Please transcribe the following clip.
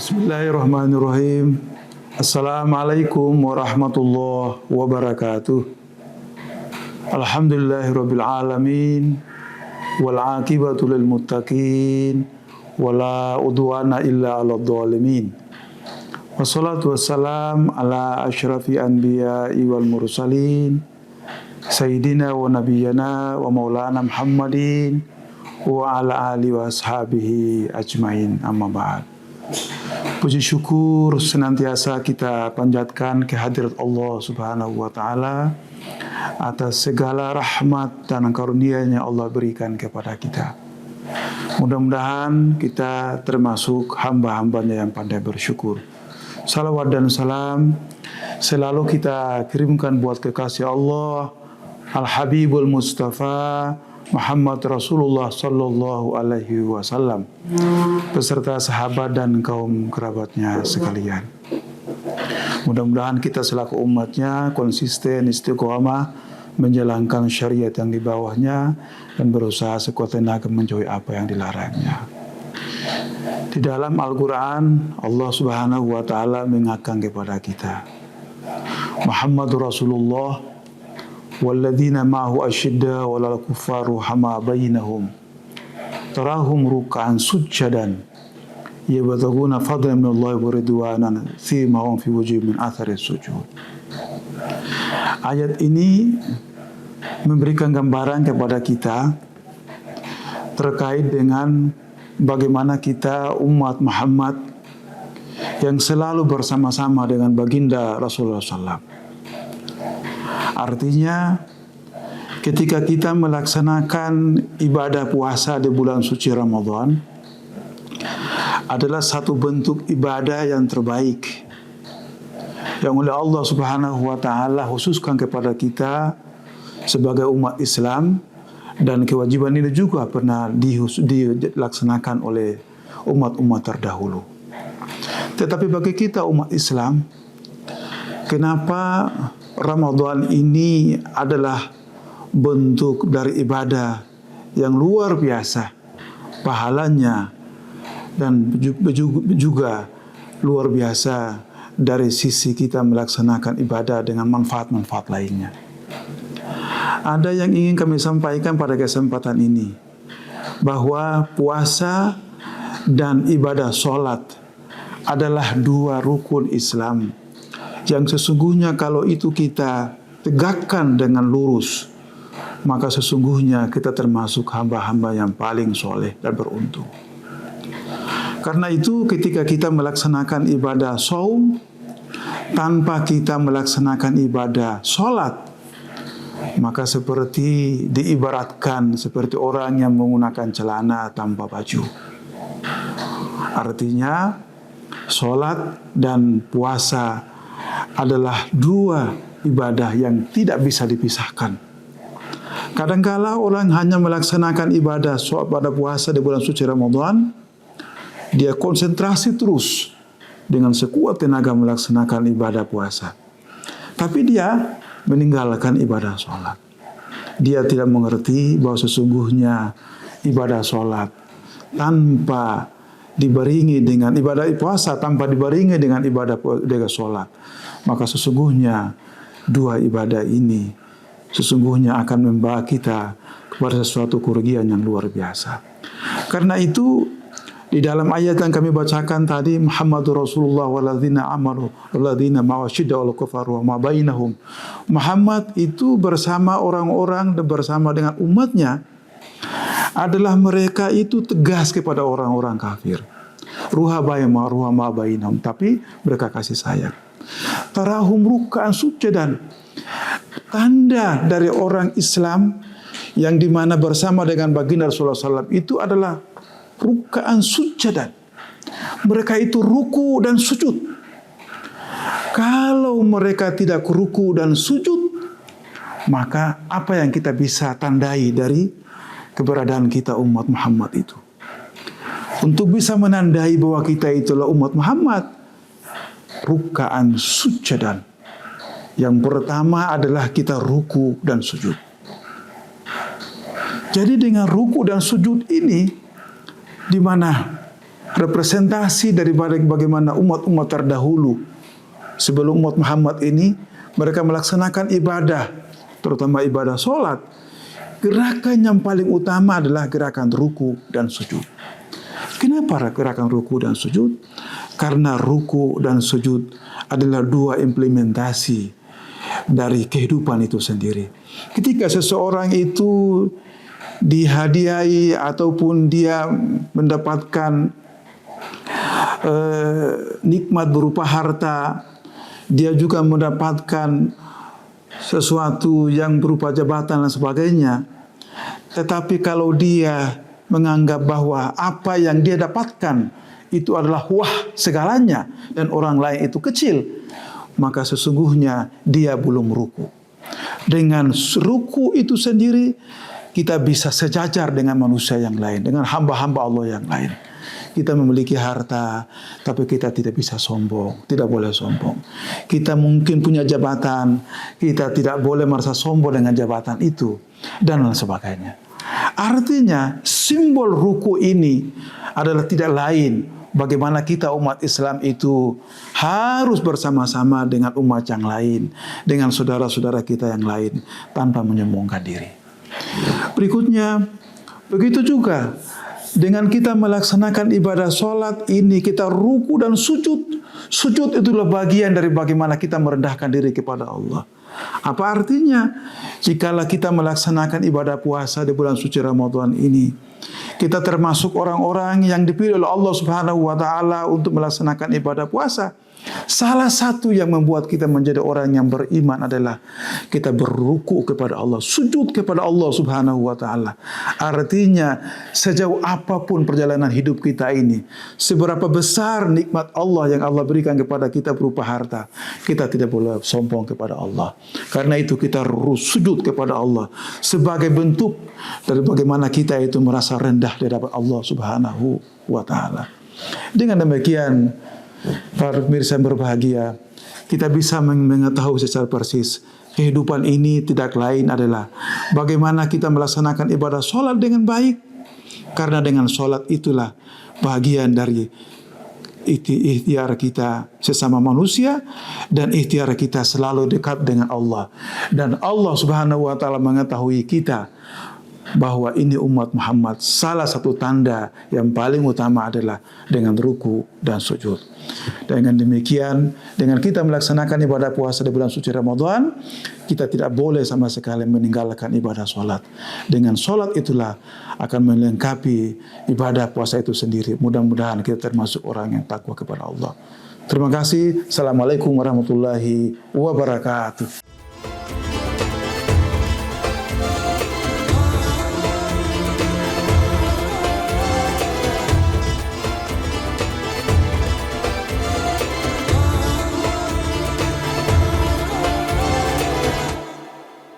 Bismillahirrahmanirrahim. Assalamualaikum warahmatullahi wabarakatuh. Alhamdulillahirabbil alamin wal aqibatu lil muttaqin wala udwana illa 'alal zalimin. Wassalatu wassalam ala asyrafil anbiya'i wal mursalin sayyidina wa nabiyyina wa maulana Muhammadin wa ala alihi wa ashabihi ajmain, amma ba'd. Puji syukur senantiasa kita panjatkan kehadirat Allah Subhanahu wa taala atas segala rahmat dan karunia-Nya Allah berikan kepada kita. Mudah-mudahan kita termasuk hamba-hambanya yang pandai bersyukur. Salawat dan salam selalu kita kirimkan buat kekasih Allah Al-Habibul Mustafa Muhammad Rasulullah Sallallahu Alaihi Wasallam beserta sahabat dan kaum kerabatnya sekalian. Mudah-mudahan kita selaku umatnya konsisten istiqomah menjalankan syariat yang di bawahnya dan berusaha sekuat tenaga menjauhi apa yang dilarangnya. Di dalam Al-Quran Allah Subhanahu wa Ta'ala mengingatkan kepada kita, Muhammadur Rasulullah walladzina ma'ahu asyidda walal kuffaru hama bainahum tarahum ruk'an sujjadan yabtaghuna fadlan minallahi wa ridwanan simahum fi wujuhihim min athari sujud. Ayat ini memberikan gambaran kepada kita terkait dengan bagaimana kita umat Muhammad yang selalu bersama-sama dengan baginda Rasulullah SAW. Artinya, ketika kita melaksanakan ibadah puasa di bulan suci Ramadan adalah satu bentuk ibadah yang terbaik yang oleh Allah Subhanahu wa Ta'ala khususkan kepada kita sebagai umat Islam, dan kewajiban ini juga pernah dilaksanakan oleh umat-umat terdahulu. Tetapi bagi kita umat Islam, kenapa Ramadan ini adalah bentuk dari ibadah yang luar biasa pahalanya dan juga luar biasa dari sisi kita melaksanakan ibadah dengan manfaat-manfaat lainnya. Ada yang ingin kami sampaikan pada kesempatan ini, bahwa puasa dan ibadah sholat adalah dua rukun Islam yang sesungguhnya kalau itu kita tegakkan dengan lurus, maka sesungguhnya kita termasuk hamba-hamba yang paling soleh dan beruntung. Karena itu ketika kita melaksanakan ibadah shaum tanpa kita melaksanakan ibadah sholat, maka seperti diibaratkan seperti orang yang menggunakan celana tanpa baju. Artinya sholat dan puasa adalah dua ibadah yang tidak bisa dipisahkan. Kadangkala orang hanya melaksanakan ibadah pada puasa di bulan suci Ramadan, dia konsentrasi terus dengan sekuat tenaga melaksanakan ibadah puasa, tapi dia meninggalkan ibadah sholat. Dia tidak mengerti bahwa sesungguhnya ibadah sholat tanpa dibarengi dengan ibadah puasa, tanpa dibarengi dengan ibadah sholat, maka sesungguhnya dua ibadah ini sesungguhnya akan membawa kita kepada sesuatu kerugian yang luar biasa. Karena itu di dalam ayat yang kami bacakan tadi, Muhammadur Rasulullah walladzina amanu walladzina ma'asyidda wal kufaru ma bainahum. Muhammad itu bersama orang-orang dan bersama dengan umatnya adalah mereka itu tegas kepada orang-orang kafir. Ruha ma bainahum, tapi mereka kasih sayang. Tarahum ruk'an sujjadan. Tanda dari orang Islam yang dimana bersama dengan baginda Rasulullah SAW itu adalah ruk'an sujjadan. Mereka itu ruku dan sujud. Kalau mereka tidak ruku dan sujud, maka apa yang kita bisa tandai dari keberadaan kita umat Muhammad itu? Untuk bisa menandai bahwa kita itulah umat Muhammad, ruk'an sujjadan. Yang pertama adalah kita ruku dan sujud. Jadi dengan ruku dan sujud ini, di mana representasi daripada bagaimana umat-umat terdahulu sebelum umat Muhammad ini mereka melaksanakan ibadah, terutama ibadah sholat. Gerakan yang paling utama adalah gerakan ruku dan sujud. Kenapa gerakan ruku dan sujud? Karena ruku dan sujud adalah dua implementasi dari kehidupan itu sendiri. Ketika seseorang itu dihadiahi ataupun dia mendapatkan nikmat berupa harta, dia juga mendapatkan sesuatu yang berupa jabatan dan sebagainya. Tetapi kalau dia menganggap bahwa apa yang dia dapatkan itu adalah wah segalanya dan orang lain itu kecil, maka sesungguhnya dia belum ruku. Dengan ruku itu sendiri kita bisa sejajar dengan manusia yang lain, dengan hamba-hamba Allah yang lain. Kita memiliki harta, tapi kita tidak bisa sombong, tidak boleh sombong. Kita mungkin punya jabatan, kita tidak boleh merasa sombong dengan jabatan itu, dan lain sebagainya. Artinya, simbol ruku ini adalah tidak lain bagaimana kita umat Islam itu harus bersama-sama dengan umat yang lain, dengan saudara-saudara kita yang lain, tanpa menyombongkan diri. Berikutnya, begitu juga dengan kita melaksanakan ibadah sholat ini, kita ruku dan sujud. Sujud itulah bagian dari bagaimana kita merendahkan diri kepada Allah. Apa artinya? Jikalau kita melaksanakan ibadah puasa di bulan suci Ramadan ini, kita termasuk orang-orang yang dipilih oleh Allah Subhanahu wa taala untuk melaksanakan ibadah puasa. Salah satu yang membuat kita menjadi orang yang beriman adalah kita berruku kepada Allah, sujud kepada Allah Subhanahu wa taala. Artinya sejauh apapun perjalanan hidup kita ini, seberapa besar nikmat Allah yang Allah berikan kepada kita berupa harta, kita tidak boleh sombong kepada Allah. Karena itu kita sujud kepada Allah sebagai bentuk dari bagaimana kita itu merasa rendah di hadapan Allah Subhanahu wa taala. Dengan demikian, para pemirsa yang berbahagia, kita bisa mengetahui secara persis kehidupan ini tidak lain adalah bagaimana kita melaksanakan ibadah sholat dengan baik. Karena dengan sholat itulah bagian dari ikhtiar kita sesama manusia dan ikhtiar kita selalu dekat dengan Allah. Dan Allah Subhanahu wa taala mengetahui kita bahwa ini umat Muhammad, salah satu tanda yang paling utama adalah dengan ruku dan sujud. Dengan demikian, dengan kita melaksanakan ibadah puasa di bulan suci Ramadan, kita tidak boleh sama sekali meninggalkan ibadah sholat. Dengan sholat itulah akan melengkapi ibadah puasa itu sendiri. Mudah-mudahan kita termasuk orang yang takwa kepada Allah. Terima kasih. Assalamualaikum warahmatullahi wabarakatuh.